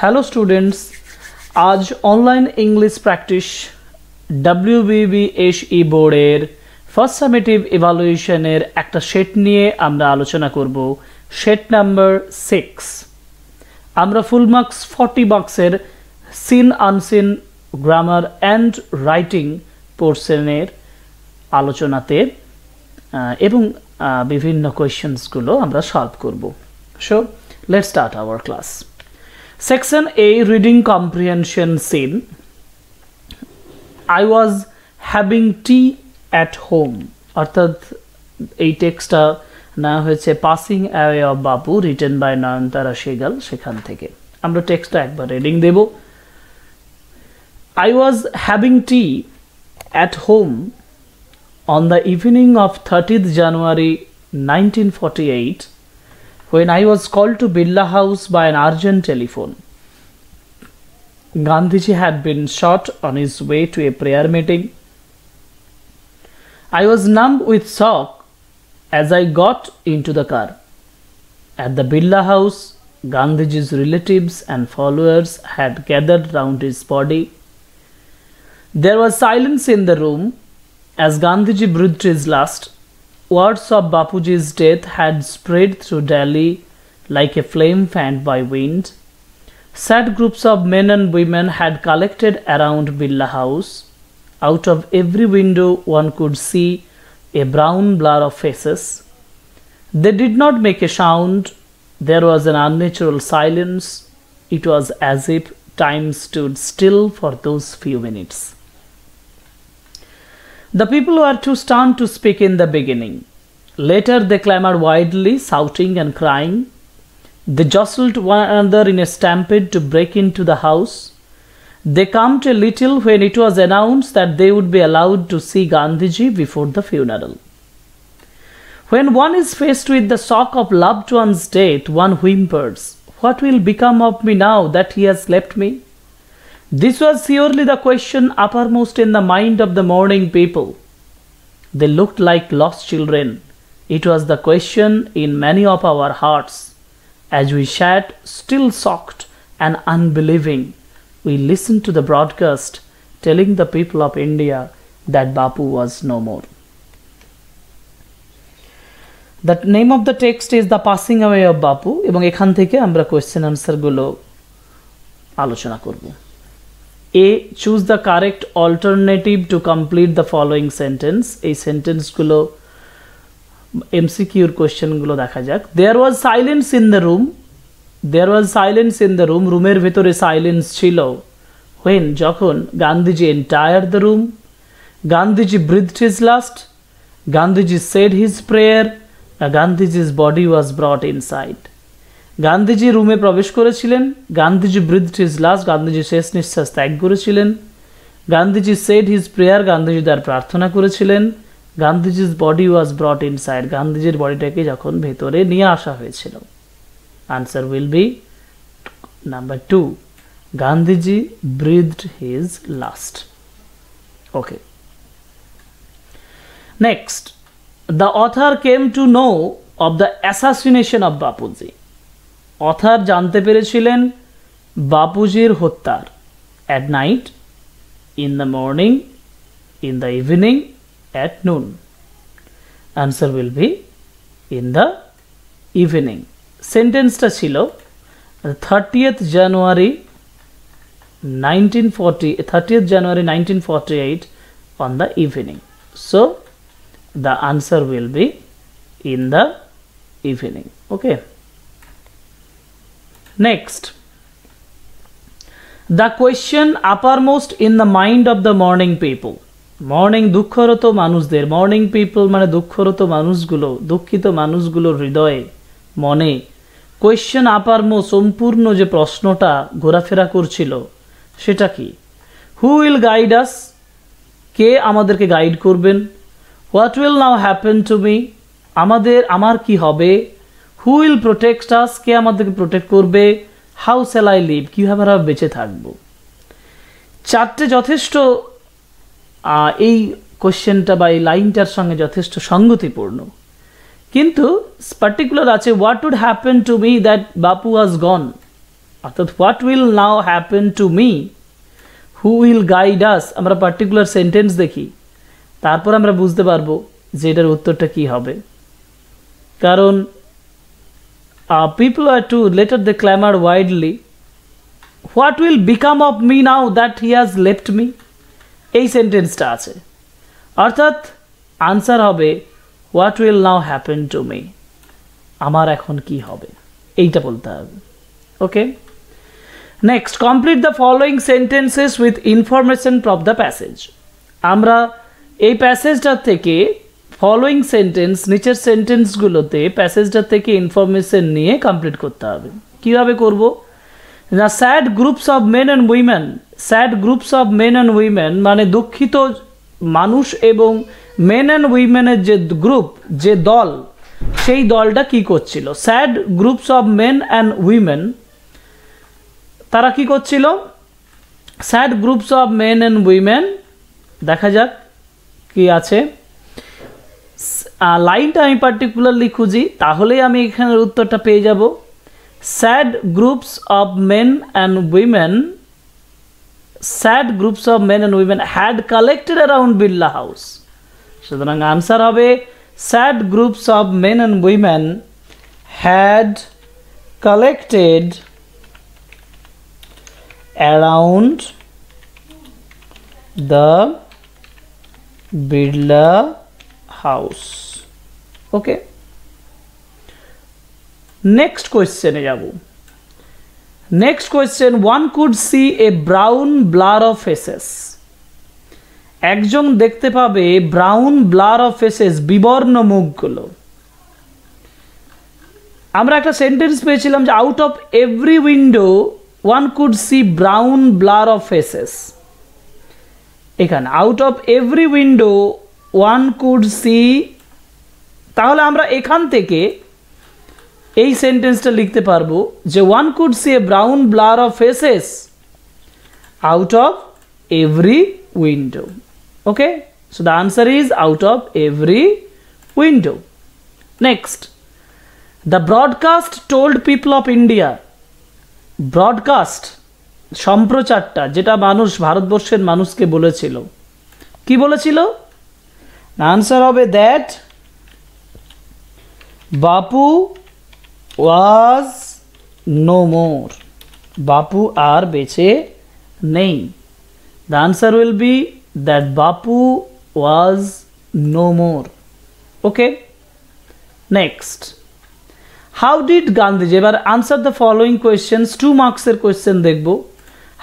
Hello students, आज online English practice WBBSE बोर्डेर first summative इवैल्यूएशनेर एक सेट निये आमरा आलोचना करब। सेट नम्बर 6 आमरा फुल मार्क्स 40 मार्क्सेर seen unseen grammar and writing पोर्शनेर आलोचनाते एवं विभिन्न क्वेश्चन्सगुलो आमरा सल्व करब। So let's start our class. Section A, reading comprehension scene. I was having tea at home. अर्थात এই টেক্সটটা না হয়েছে passing away of Bapu written by Nayantara Sahgal, সেখান থেকে আমরা টেক্সটটা একবার রিডিং দেব। I was having tea at home on the evening of 30th January 1948 when I was called to Birla House by an urgent telephone. Gandhiji had been shot on his way to a prayer meeting. I was numb with shock as I got into the car. At the Birla House, Gandhiji's relatives and followers had gathered round his body. There was silence in the room as Gandhiji breathed his last. Words of Bapuji's death had spread through Delhi like a flame fanned by wind. Sad groups of men and women had collected around Birla House. Out of every window one could see a brown blur of faces. They did not make a sound. There was an unnatural silence. It was as if time stood still for those few minutes. The people were too stunned to speak in the beginning. Later they clamored wildly, shouting and crying. They jostled one another in a stampede to break into the house. They calmed a little when it was announced that they would be allowed to see Gandhiji before the funeral. When one is faced with the shock of loved one's death, one whimpers, "What will become of me now that he has left me?" This was surely the question uppermost in the mind of the mourning people. They looked like lost children. It was the question in many of our hearts. As we sat, still shocked and unbelieving, we listened to the broadcast telling the people of India that Bapu was no more. The name of the text is The Passing Away of Bapu এবং এখান থেকে আমরা question answer গুলো আলোচনা করব। A. Choose the correct alternative to complete the following sentence. এই সেন্টেন্সগুলো MCQ কোয়েশ্চেনগুলো দেখা যাক। There was silence in the room. There was silence in the room. রুমের ভেতরে সাইলেন্স ছিল। When যখন Gandhiji entered the room. Gandhiji breathed his last. Gandhiji said his prayer. Gandhiji's body was brought inside. Gandhiji রুমে প্রবেশ করেছিলেন। Gandhiji breathed his last. Gandhiji শেষ নিঃশ্বাস ত্যাগ করেছিলেন। Gandhiji said his prayer. Gandhiji তার প্রার্থনা করেছিলেন। Gandhiji's body was brought inside. গান্ধীজির বডিটাকে যখন ভেতরে নিয়ে আসা হয়েছিল। Answer will be number 2. Gandhiji breathed his last. Okay. Next, the author came to know of the assassination of Bapuji. Author জানতে পেরেছিলেন বাপুজির হত্যার। At night, in the morning, in the evening, at noon. Answer will be in the evening. সেন্টেন্সটা ছিল 30th January 1948 on the evening. So the answer will be in the evening. Okay. Next, the question uppermost in the mind of the mourning people. Mourning দুঃখরত মানুষদের, mourning people মানে দুঃখরত মানুষগুলো, দুঃখিত মানুষগুলোর হৃদয়ে মনে কোয়েশ্চেন আপারমোস্ট সম্পূর্ণ যে প্রশ্নটা ঘোরাফেরা করছিল সেটা কি? হু উইল গাইড আস? কে আমাদেরকে গাইড করবেন? What will now happen to me? আমার কি হবে? হু উইল প্রোটেক্ট আস? কে আমাদেরকে প্রোটেক্ট করবে? How shall I live? কীভাবে আমরা বেঁচে থাকবো? চারটে যথেষ্ট এই কোশ্চেনটা বা এই লাইনটার সঙ্গে যথেষ্ট সঙ্গতিপূর্ণ, কিন্তু পার্টিকুলার আছে what would happen to me that Bapu was gone. অর্থাৎ what will now happen to me, who will guide us, আমরা পার্টিকুলার সেন্টেন্স দেখি, তারপর আমরা বুঝতে পারবো যে এটার উত্তরটা কি হবে। কারণ people are to later they clamor widely, what will become of me now that he has left me, এই সেন্টেন্সটা আছে, অর্থাৎ আনসার হবে what will now happen to me, আমার এখন কি হবে, এইটা বলতে হবে। Okay, next, complete the following sentences with information from the passage. আমরা এই প্যাসেজটা থেকে ফলোয়িং সেন্টেন্স, নিচের সেন্টেন্সগুলোতে প্যাসেজটা থেকে ইনফরমেশন নিয়ে কমপ্লিট করতে হবে। কীভাবে করব না, sad groups of men and women, sad groups of men and women মানে দুঃখিত মানুষ এবং মেন অ্যান্ড উইমেনের যে গ্রুপ, যে দল, সেই দলটা কি করছিল, sad groups of men and women, তারা কি করছিল, sad groups of men and women, দেখা যাক কি আছে, লাইনটা আমি পার্টিকুলারলি খুঁজি, তাহলেই আমি এখানের উত্তরটা পেয়ে যাব। Sad groups of men and women, sad groups of men and women had collected around Birla house, সুতরাং আনসার হবে sad groups of men and women had collected around the Birla house. Okay, next question যাব। next question, one could see a brown blur of faces, একজন দেখতে পাবে brown blur of faces, বিবর্ণ মুখগুলো। আমরা একটা সেন্টেন্স পেয়েছিলাম যে out of every window one could see brown blur of faces, এখানে out of every window one could see, তাহলে আমরা এখান থেকে এই সেন্টেন্সটা লিখতে পারবো যে one could see a brown blur of faces out of every window. Okay, so the answer is out of every window. Next, the broadcast told people of India, broadcast সম্প্রচারটা যেটা মানুষ, ভারতবর্ষের মানুষকে বলেছিল, কি বলেছিল, আনসার হবে দ্যাট বাপু ওয়াজ নো মোর, বাপু আর বেঁচে নেই। The answer will be that Bapu was no more. Okay, next, how did Gandhiji, এবার আনসার দ্য ফলোয়িং কোয়েশ্চেন্স, 2 মার্কসের কোয়েশ্চেন দেখব।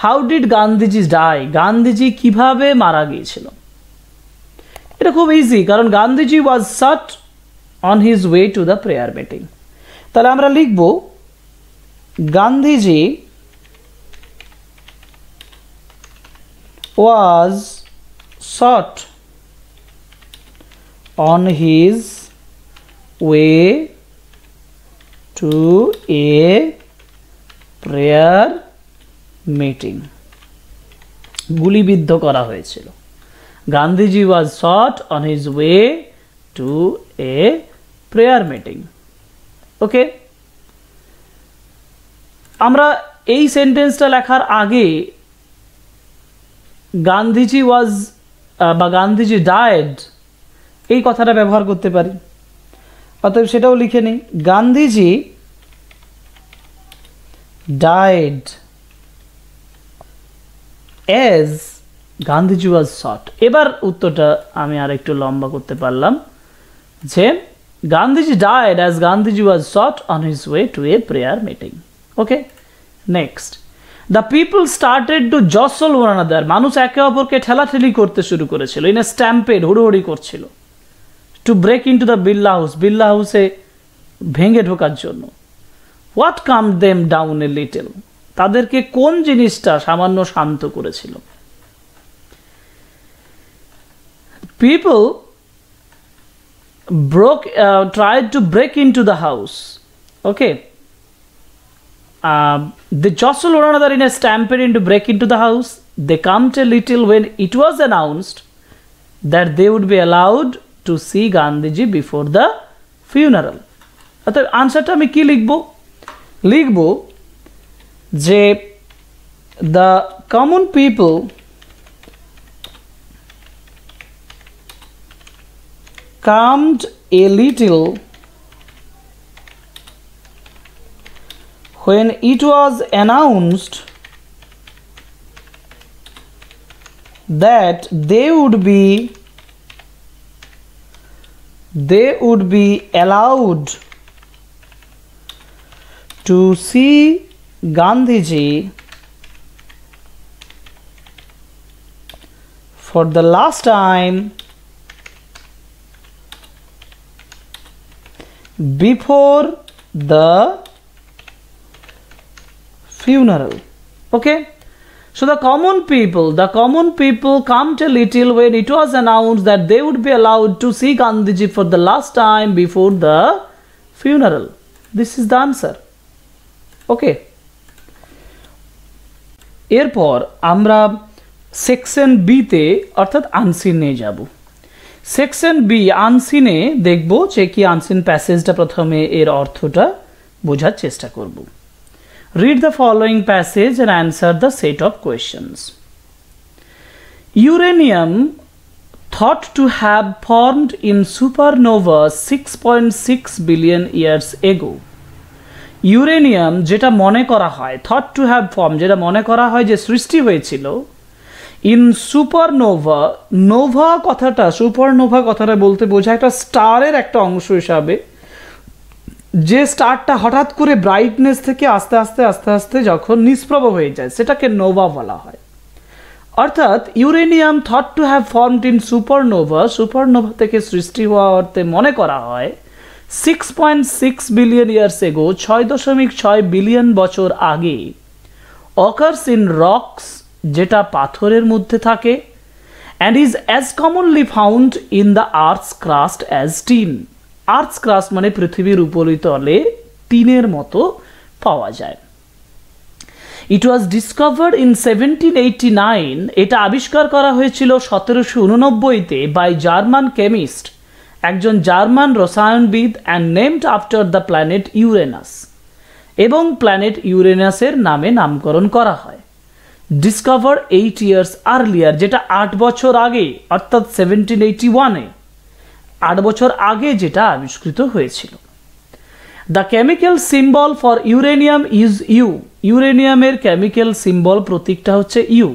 How did Gandhiji die, Gandhiji কিভাবে মারা গিয়েছিল, এটা খুব ইজি, কারণ Gandhiji was shot on his way to the prayer meeting. তাহলে আমরা লিখব Gandhiji was shot on his way to a prayer meeting, গুলিবিদ্ধ করা হয়েছিল। Gandhiji was shot on his way to a prayer meeting. Okay, আমরা এই সেন্টেন্সটা লেখার আগে গান্ধীজি ওয়াজ বা গান্ধীজি ডায়েড এই কথাটা ব্যবহার করতে পারি, অতএব সেটাও লিখে নিই, Gandhiji died as Gandhiji was shot. এবার উত্তরটা আমি আর একটু লম্বা করতে পারলাম যে Gandhiji died as Gandhiji was shot on his way to a prayer meeting. Okay, next, the people started to jostle one another, মানুষ একে অপরকে ঠেলাঠেলি করতে শুরু করেছিল, ইন এ স্ট্যাম্পেড, হুড়োহুড়ি করছিল, to break in to the Birla house, Birla হাউসে ভেঙে ঢোকার জন্য। What calm them down a little, তাদেরকে কোন জিনিসটা সামান্য শান্ত করেছিল। People tried to break into the house. Okay, they jostle one another in a stampede to break into the house. They calmed a little when it was announced that they would be allowed to see Gandhiji before the funeral. অর্থাৎ আনসারটা আমি কি লিখব, যে the common people calmed a little when it was announced that they would be allowed to see Gandhiji for the last time before the funeral. Okay, so the common people calmed a little when it was announced that they would be allowed to see Gandhiji for the last time before the funeral. This is the answer. Okay, এরপর আমরা section B তে অর্থাৎ আনসিনে যাব। Section B আনসিনে দেখব যে কি unseen প্যাসেজটা প্রথমে এর অর্থটা বোঝার চেষ্টা করব। Read the following passage and answer the set of questions. Uranium thought to have formed in supernova 6.6 billion years ago. Uranium যেটা মনে করা হয় থট টু হ্যাভ ফর্ম যেটা মনে করা হয় যে সৃষ্টি হয়েছিল ইন সুপারনোভা নোভা কথাটা সুপারনোভা কথাটা বলতে বোঝায় একটা স্টারের একটা অংশ হিসাবে যে স্টারটা হঠাৎ করে ব্রাইটনেস থেকে আস্তে আস্তে আস্তে আস্তে যখন নিষ্প্রভ হয়ে যায় সেটাকে নোভা বলা হয়। অর্থাৎ uranium thought to have formed in supernova থেকে সৃষ্টি হওয়া অর্থে মনে করা হয় 6.6 বিলিয়ন ইয়ার্স এগো 6.6 বিলিয়ন বছর আগে অকার্স ইন রক্স যেটা পাথরের মধ্যে থাকে and is as commonly found in the earths crust as tin. Earths crust মানে পৃথিবীর উপরিতলে টিনের মতো পাওয়া যায়। ইট ওয়াজ ডিসকভার্ড ইন 1789 এটা আবিষ্কার করা হয়েছিল 1789-তে বাই জার্মান কেমিস্ট একজন জার্মান রসায়নবিদ and named after the planet Uranus এবং প্ল্যানেট ইউরেনাসের নামে নামকরণ করা হয়। ডিসকভার 8 ইয়ার্স আর্লিয়ার যেটা 8 বছর আগে অর্থাৎ 1781-এ 8 বছর আগে যেটা আবিষ্কৃত হয়েছিল। The chemical symbol for uranium is U. ইউরেনিয়ামের কেমিক্যাল সিম্বল প্রতীকটা হচ্ছে ইউ।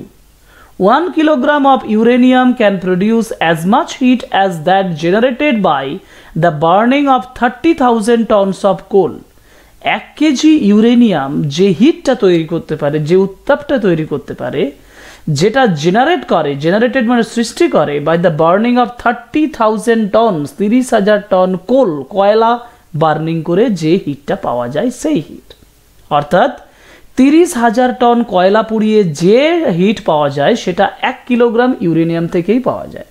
1 kilogram of uranium can produce as much heat as that generated by the burning of 30,000 tons of coal. 1 KG uranium যে হিটটা তৈরি করতে পারে যে উত্তাপটা তৈরি করতে পারে যেটা জেনারেটেড মানে সৃষ্টি করে by the burning of 30,000 tons 30,000 ton coal কয়লা বার্নিং করে যে হিটটা পাওয়া যায় সেই হিট। অর্থাৎ 30,000 টন কয়লা পুড়িয়ে যে হিট পাওয়া যায় সেটা 1 কিলোগ্রাম ইউরেনিয়াম থেকেই পাওয়া যায়।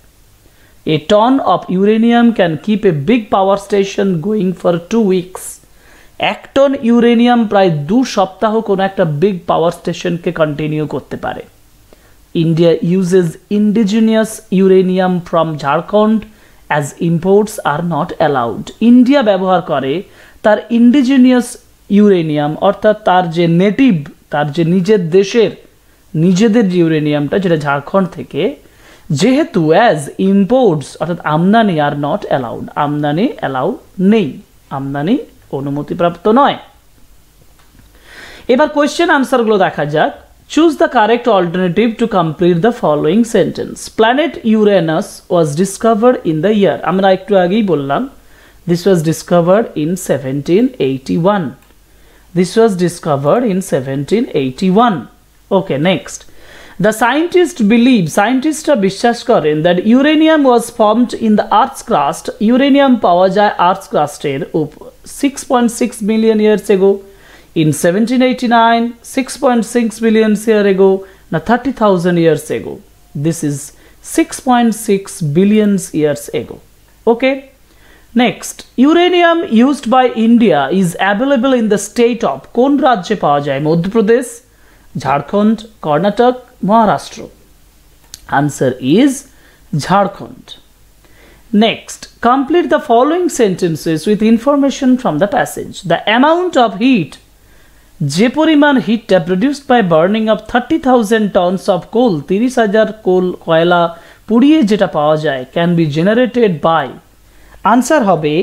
A ton of uranium can keep a big power station going for 2 weeks. 1 ton uranium প্রায় 2 সপ্তাহ কোনো একটা বিগ পাওয়ার স্টেশনকে কন্টিনিউ করতে পারে। India uses indigenous uranium from Jharkhand as imports are not allowed. India ব্যবহার করে তার ইন্ডিজিনিয়াস ইউরেনিয়াম অর্থাৎ তার যে নেটিভ তার যে নিজেদের যে ইউরেনিয়ামটা যেটা ঝাড়খণ্ড থেকে যেহেতু অ্যাজ ইম্পোর্টস অর্থাৎ আমদানি আর নট অ্যালাউড আমদানি অ্যালাউ নেই আমদানি অনুমতিপ্রাপ্ত নয়। এবার কোয়েশ্চেন আনসারগুলো দেখা যাক। Choose the correct alternative to complete the following sentence. Planet Uranus was discovered in the year আমরা একটু আগেই বললাম this was discovered in 1781 This was discovered in 1781. Okay, next. The scientists বিশ্বাস করেন that uranium was formed in the Earth's crust. Uranium পাওয়া যায় Earth's crust-এর উপর 6.6 billion years ago. In 1789, 6.6 billion years ago, na 30,000 years ago. This is 6.6 billion years ago. Okay. Next, uranium used by India is available in the state of কোন রাজ্যে পাওয়া যায়? Madhya Pradesh, Jharkhand, Karnataka, Maharashtra. Answer is Jharkhand. Next, complete the following sentences with information from the passage. The amount of heat যে পরিমাণ হিটটা produced by burning of 30,000 tons of coal, 30,000 কয়লা পুড়িয়ে যেটা পাওয়া যায়, can be generated by, answer হবে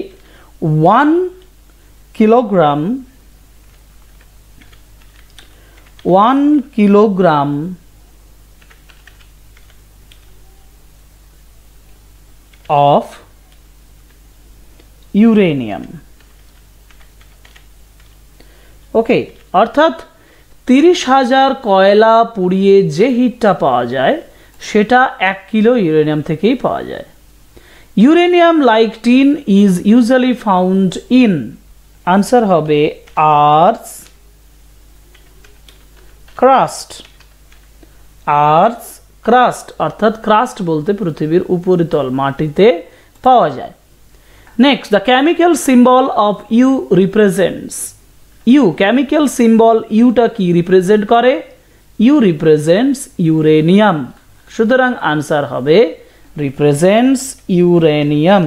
1 কিলোগ্রাম of uranium. ওকে, অর্থাৎ 30,000 কয়লা পুড়িয়ে যে হিটটা পাওয়া যায় সেটা 1 কিলো ইউরেনিয়াম থেকেই পাওয়া যায়। Uranium like tin is usually found in, answer হবে আর্থ ক্রাস্ট। আর্থ ক্রাস্ট অর্থাৎ ক্রাস্ট বলতে পৃথিবীর উপরিতল, মাটিতে পাওয়া যায়। Next, the chemical symbol of U represents, U chemical symbol ইউটা কি রিপ্রেজেন্ট করে? ইউ রিপ্রেজেন্টস ইউরেনিয়াম, সুতরাং আনসার হবে represents uranium.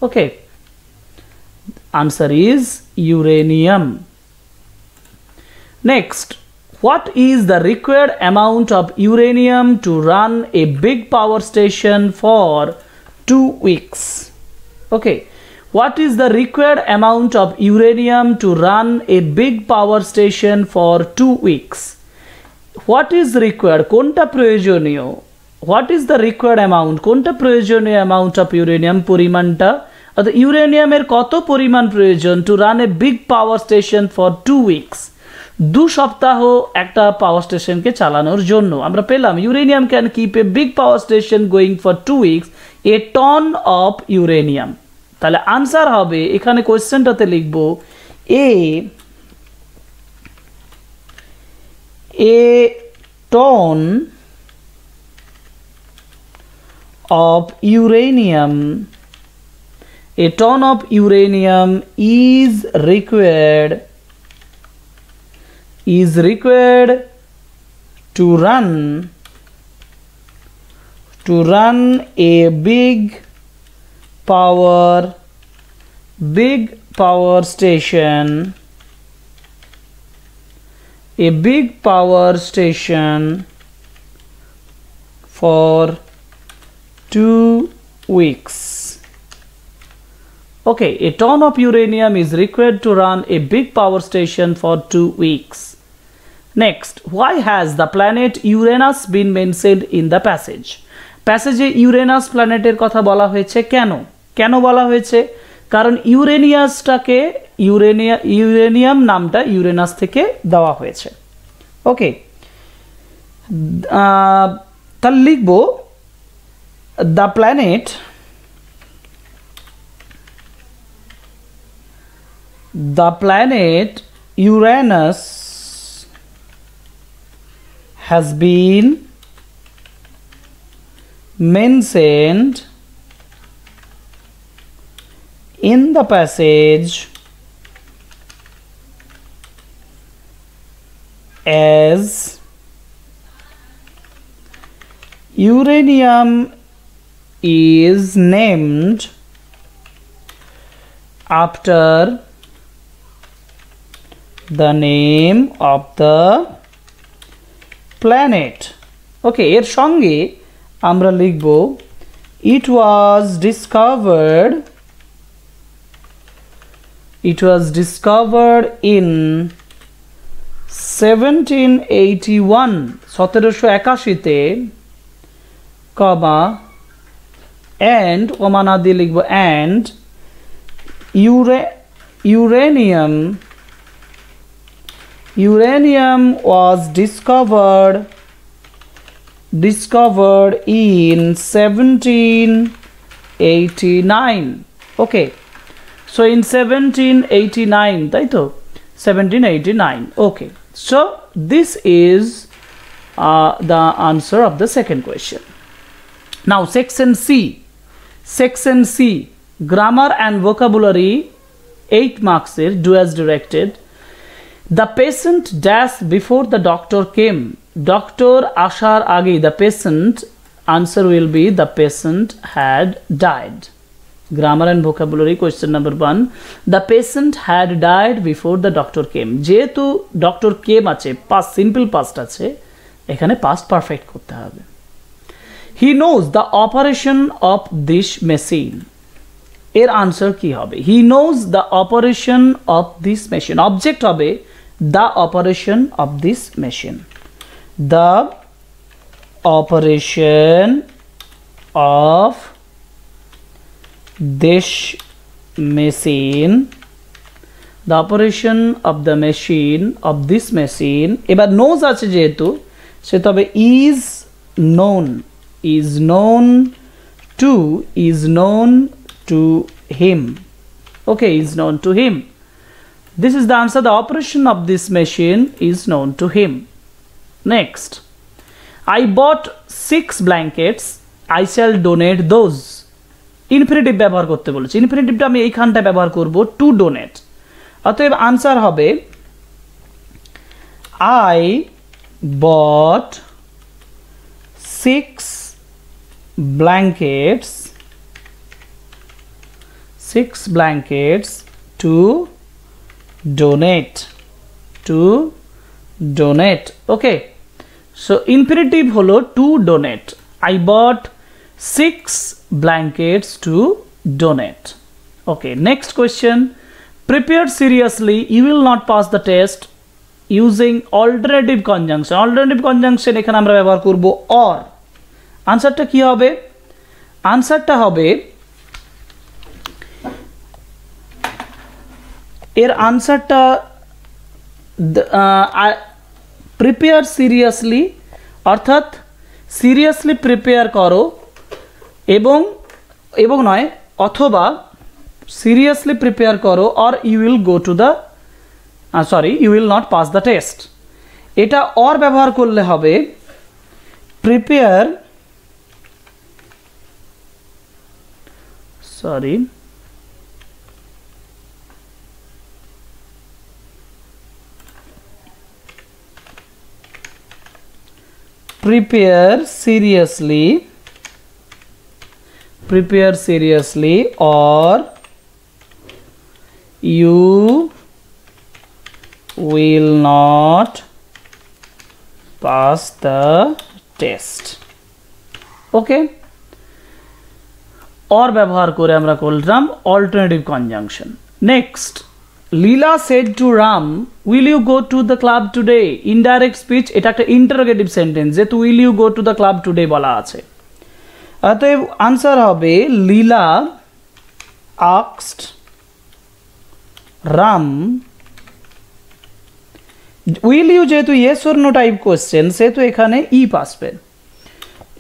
Okay, answer is uranium. Next, what is the required amount of uranium to run a big power station for 2 weeks? Okay, what is the required amount of uranium to run a big power station for 2 weeks? What is required? কোনটা প্রয়োজনীয়? What is the required amount? কোনটা প্রয়োজনীয় amount of uranium, পরিমাণটা, অর্থাৎ ইউরেনিয়ামের কত পরিমাণ প্রয়োজন to run a big power station for 2 weeks? 2 সপ্তাহ একটা পাওয়ার স্টেশনকে চালানোর জন্য। আমরা পেলাম uranium can keep a big power station going for 2 weeks a ton of uranium. তাহলে আনসার হবে, এখানে কোয়েশ্চেনটাতে লিখব a ton of uranium, a ton of uranium is required to run a big power station for 2 weeks. Okay, a ton of uranium is required to run a big power station for 2 weeks. Next, why has the planet Uranus been mentioned in the passage? প্যাসেজে Uranus প্ল্যানেটের কথা বলা হয়েছে কেন? কেন বলা হয়েছে? কারণ ইউরেনিয়াসটাকে ইউরেনিয়াম নামটা ইউরেনাস থেকে দেওয়া হয়েছে। ওকে, তাহলে লিখব the planet Uranus has been mentioned in the passage as uranium is named after the name of the planet. ওকে, এর সঙ্গে আমরা লিখব it was discovered in 1781 1781 comma and কমা না দিয়ে লিখব and uranium was discovered in 1789. Okay, so in 1789, তাই তো 1789. Okay, so this is the answer of the second question. Now section C, grammar and vocabulary, 8 marks er, do as directed. The patient dash before the doctor came. Doctor ashar age the patient, answer will be the patient had died. Grammar and vocabulary question number 1. The patient had died before the doctor came. যেহেতু doctor came আছে, past simple past আছে, এখানে past perfect করতে হবে। He knows the operation of this machine. এর answer কি হবে? He knows the operation of this machine. Object হবে the operation of this machine. The operation of this machine. The operation of the machine of this machine. এবার knows আছে যেহেতু সেটা হবে is known. Is known to him. Okay, is known to him. This is the answer. The operation of this machine is known to him. Next, I bought 6 blankets. I shall donate those. Infinitive ব্যবহার করতে বলেছে। ইনফিনিটিভটা আমি এইখানটা ব্যবহার করব two donate. অতএব answer হবে I bought 6 blankets to donate. Okay, so infinitive holo to donate. I bought 6 blankets to donate. Okay, next question. Prepare seriously, you will not pass the test using alternative conjunction. Alternative conjunction এখানে আমরা ব্যবহার করব or. আনসারটা কি হবে? আনসারটা হবে এর আনসারটা প্রিপেয়ার সিরিয়াসলি, অর্থাৎ সিরিয়াসলি প্রিপেয়ার করো এবং নয় অথবা সিরিয়াসলি প্রিপেয়ার করো or you will go to the you will not pass the test. এটা অর ব্যবহার করলে হবে prepare seriously or you will not pass the test. Okay, or ব্যবহার করে আমরা করলাম alternative conjunction. Next, Leela said to Ram, will you go to the club today? Indirect speech, এটা একটা interrogative sentence, যেহেতু will you go to the club today বলা আছে। অতএব আনসার হবে লীলা asked Ram, will you যেহেতু yes or no type question সেহেতু এখানে ইফ আসবে।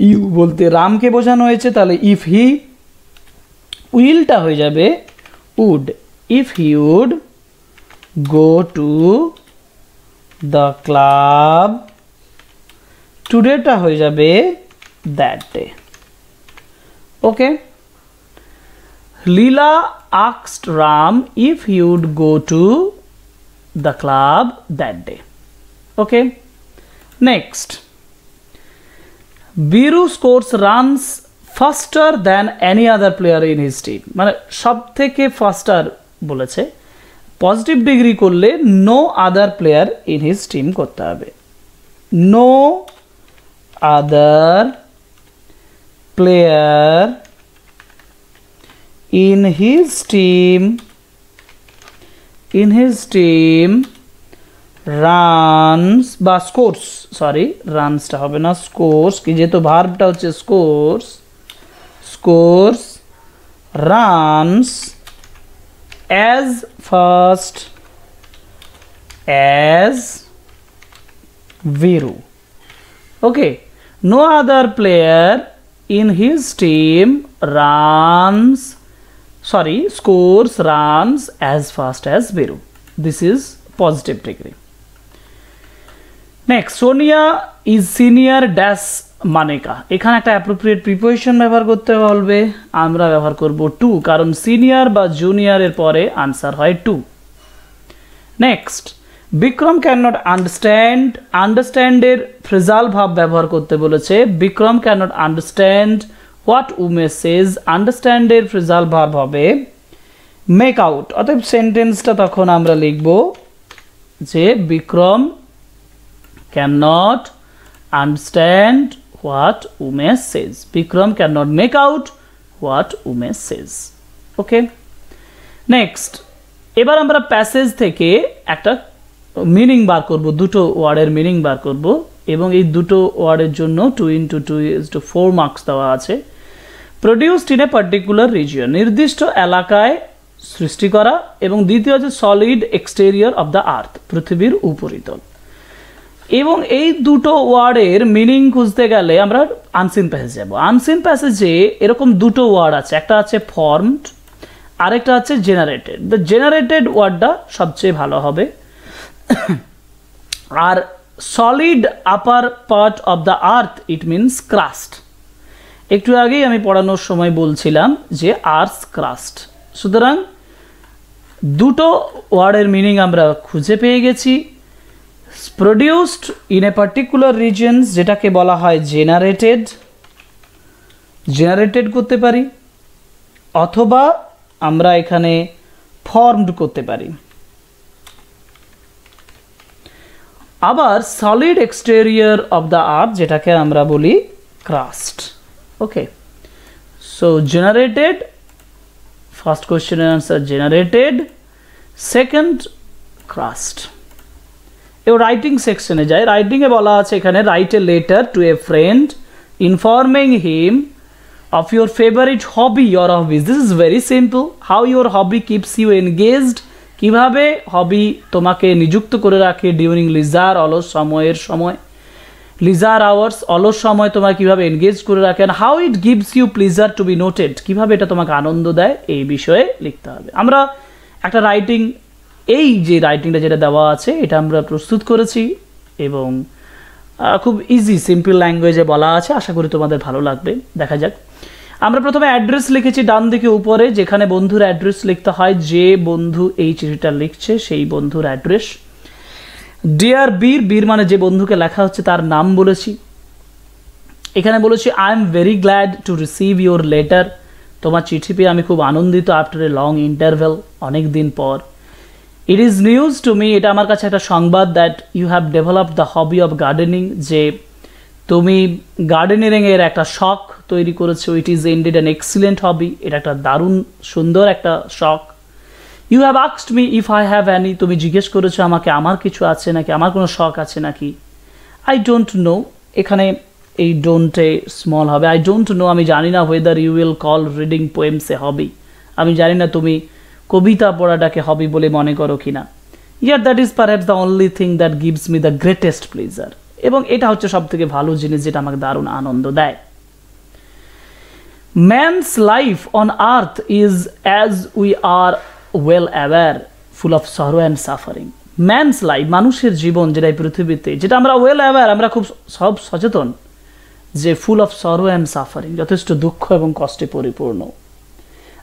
ইউ বলতে রামকে বোঝানো হয়েছে, তাহলে ইফ হি, উইলটা হয়ে যাবে would. If he would go to the club today টা হয়ে যাবে that day. Okay, Leela asked Ram if he would go to the club that day. Okay, next, Biru scores runs faster than any other player in his team. মানে সবথেকে faster বলেছে, positive degree করলে no other player in his team করতে হবে। No other player in his team runs বা scores, sorry রানসটা হবে না, স্কোরস, কি যেহেতু ভার্বটা হচ্ছে scores runs as fast as Viru. Okay, no other player in his team scores runs as fast as Viru. This is positive degree. Next, Sonia is senior dash Manika. এখানে একটা appropriate preposition ব্যবহার করতে হবে, আমরা ব্যবহার করব two, কারণ senior বা জুনিয়রের পরে আনসার হয় two. Next, Vikram can not understand এর ফ্রেজাল ভাব ব্যবহার করতে বলেছে। Vikram can not understand what Umesh says আন্ডারস্ট্যান্ডের ফ্রেজাল ভার্ব হবে মেক আউট। অতএব সেন্টেন্সটা তখন আমরা লিখব যে Vikram can not understand what Umesh says. Vikram can not make out what Umesh says. Okay, next এবার আমরা প্যাসেজ থেকে একটা মিনিং বার করব, দুটো ওয়ার্ডের মিনিং বার করব এবং এই দুটো ওয়ার্ডের জন্য 2 × 2 = 4 মার্কস দেওয়া আছে। Produced in a particular region, নির্দিষ্ট এলাকায় সৃষ্টি করা, এবং দ্বিতীয় হচ্ছে সলিড এক্সটেরিয়র অফ দ্য আর্থ, পৃথিবীর উপরিতল। এবং এই দুটো ওয়ার্ডের মিনিং খুঁজতে গেলে আমরা আনসিন প্যাসেজ যাব। আনসিন প্যাসেজে এরকম দুটো ওয়ার্ড আছে, একটা আছে ফর্মড, আরেকটা আছে জেনারেটেড। দ্য জেনারেটেড ওয়ার্ডটা সবচেয়ে ভালো হবে। আর solid upper part of the earth it means crust. একটু আগেই আমি পড়ানোর সময় বলছিলাম যে আর্থ ক্রাস্ট। সুতরাং দুটো ওয়ার্ডের মিনিং আমরা খুঁজে পেয়ে গেছি। Produced in a particular region, যেটাকে বলা হয় জেনারেটেড, জেনারেটেড করতে পারি, অথবা আমরা এখানে ফর্মড করতে পারি। আবার solid exterior of the earth, যেটাকে আমরা বলি crust. Okay, so generated, first কোয়েশ্চেনের আনসার জেনারেটেড, সেকেন্ড ক্রাস্ট। এবার রাইটিং সেকশনে যাই। রাইটিংয়ে বলা আছে এখানে write a letter to a friend informing him of your favorite hobby or hobbies. This is very simple. How your hobby keeps you engaged, কিভাবে হবি তোমাকে নিযুক্ত করে রাখে ডিউরিং লিজার, অলস সময়ের সময়, লিজার আওয়ার্স, অলস সময় তোমাকে কিভাবে এনগেজ করে রাখে, and how it gives you pleasure to be noted, কিভাবে এটা তোমাকে আনন্দ দেয়, এই বিষয়ে লিখতে হবে। আমরা একটা রাইটিং, এই যে রাইটিংটা যেটা দেওয়া আছে এটা আমরা প্রস্তুত করেছি এবং খুব ইজি সিম্পল ল্যাঙ্গুয়েজে বলা আছে। আশা করি তোমাদের ভালো লাগবে। দেখা যাক। আমরা প্রথমে অ্যাড্রেস লিখেছি ডান দিকে উপরে, যেখানে বন্ধুর অ্যাড্রেস লিখতে হয়, যে বন্ধু এই চিঠিটা লিখছে সেই বন্ধুর অ্যাড্রেস। ডিয়ার বীর, বীর মানে যে বন্ধুকে লেখা হচ্ছে তার নাম বলেছি। এখানে বলেছি I am very glad to receive your letter, তোমার চিঠি পেয়ে আমি খুব আনন্দিত, আফটার এ লং ইন্টারভেল, অনেক দিন পর। It is news to me, এটা আমার কাছে একটা সংবাদ, that you have developed the hobby of gardening, যে তুমি গার্ডেনিংয়ের একটা শখ তৈরি করেছো। It is indeed an excellent hobby, এটা একটা দারুণ সুন্দর একটা শখ। You have asked me if I have any, তুমি জিজ্ঞেস করেছো আমাকে আমার কিছু আছে নাকি, আমার কোনো শখ আছে নাকি। আই ডোন্ট নো, এখানে এই ডোন্টে স্মল হবে। আই ডোন্ট নো, আমি জানি না, whether you will call reading poems a hobby, আমি জানি না তুমি কবিতা পড়াটাকে হবি বলে মনে করো কিনা। ইয়ার that is perhaps the only thing that gives me the greatest pleasure, এবং এটা হচ্ছে সব থেকে ভালো জিনিস যেটা আমাকে দারুণ আনন্দ দেয়। Man's life on earth is as we are well aware full of sorrow and suffering. Man's life, মানুষের জীবন যেটা এই পৃথিবীতে, যেটা আমরা ওয়েল অ্যাওয়ার, আমরা খুব সব সচেতন যে full of sorrow and suffering, যথেষ্ট দুঃখ এবং কষ্টে পরিপূর্ণ।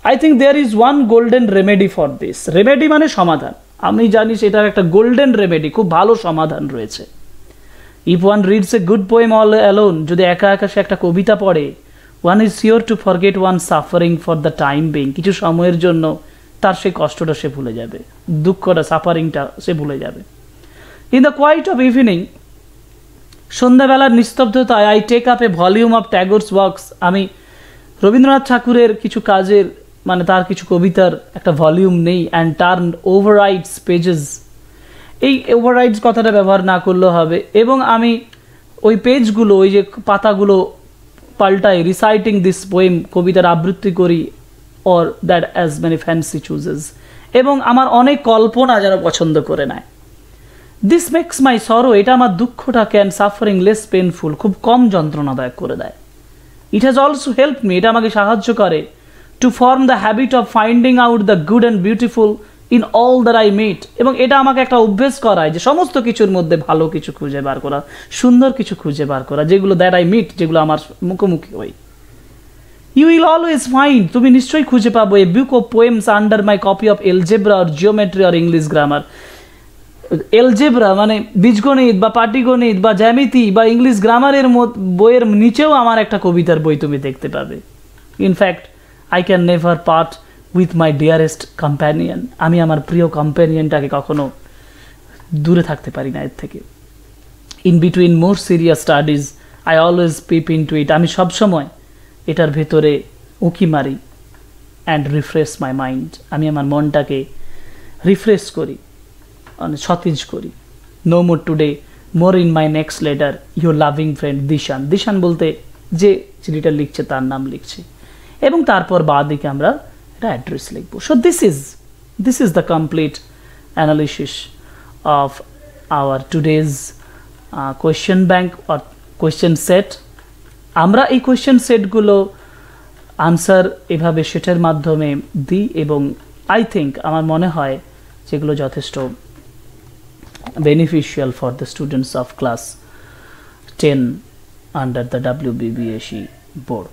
I think there is one golden remedy for this. Remedy মানে সমাধান, আমি জানি সেটার একটা গোল্ডেন রেমেডি, খুব ভালো সমাধান রয়েছে। If one reads a good poem all alone, যদি একা একা সে একটা কবিতা পড়ে, one is sure to forget one suffering for the time being, কিছু সময়ের জন্য তার সেই কষ্টটা সে ভুলে যাবে, দুঃখটা, সাফারিংটা সে ভুলে যাবে। In the quiet of evening, সন্ধ্যাবেলার নিস্তব্ধতায়, I take up a volume of Tagore's works, আমি রবীন্দ্রনাথ ঠাকুরের কিছু কাজের, মানে তার কিছু কবিতার একটা ভলিউম নেই, অ্যান্ড টার্ন ওভাররাইটস পেজেস, এই ওভাররাইটস কথাটা ব্যবহার না করলেও হবে, এবং আমি ওই পেজগুলো, ওই যে পাতাগুলো পাল্টাই, রিসাইটিং দিস পোয়েম, কবিতার আবৃত্তি করি, or that as many fancy chooses, এবং আমার অনেক কল্পনা যারা পছন্দ করে নেয়। দিস মেক্স মাই সরো, এটা আমার দুঃখটাকে, অ্যান্ড সাফারিং লেস পেনফুল, খুব কম যন্ত্রণাদায়ক করে দেয়। It has also help me, এটা আমাকে সাহায্য করে, to form the habit of finding out the good and beautiful in all that I meet, এবং এটা আমাকে একটা অভ্যেস করায় যে সমস্ত কিছুর মধ্যে ভালো কিছু খুঁজে বার করা, সুন্দর কিছু খুঁজে বার করা, যেগুলো দ্যাট আই মিট, যেগুলো আমার মুখোমুখি হই। ইউ উইল অলওয়েজ ফাইন্ড, তুমি নিশ্চয়ই খুঁজে পাবো, a book of poems under my copy of algebra or geometry or English grammar. Algebra মানে বীজগণিত বা পাটিগণিত বা জ্যামিতি বা ইংলিশ গ্রামারের বইয়ের নিচেও আমার একটা কবিতার বই তুমি দেখতে পাবে। In fact I can never part with my dearest companion, আমি আমার প্রিয় কম্প্যানিয়নটাকে কখনো দূরে থাকতে পারি না এর থেকে। In between more serious studies I always peep in to it, আমি সবসময় এটার ভেতরে উঁকি মারি। অ্যান্ড রিফ্রেশ মাই মাইন্ড, আমি আমার মনটাকে রিফ্রেশ করি, মানে সতেজ করি। No more today, more in my next letter, your loving friend Dishan. Dishan বলতে যে চিঠিটা লিখছে তার নাম লিখছে, এবং তারপর বাঁ দিকে আমরা এটা অ্যাড্রেস লিখবো। So this is the complete analysis of our today's question bank or question set. আমরা এই কোয়েশ্চেন সেটগুলো আনসার এভাবে সেটের মাধ্যমে দিই, এবং আই থিঙ্ক, আমার মনে হয় যেগুলো যথেষ্ট beneficial for the students of class 10 under the WBBSE board.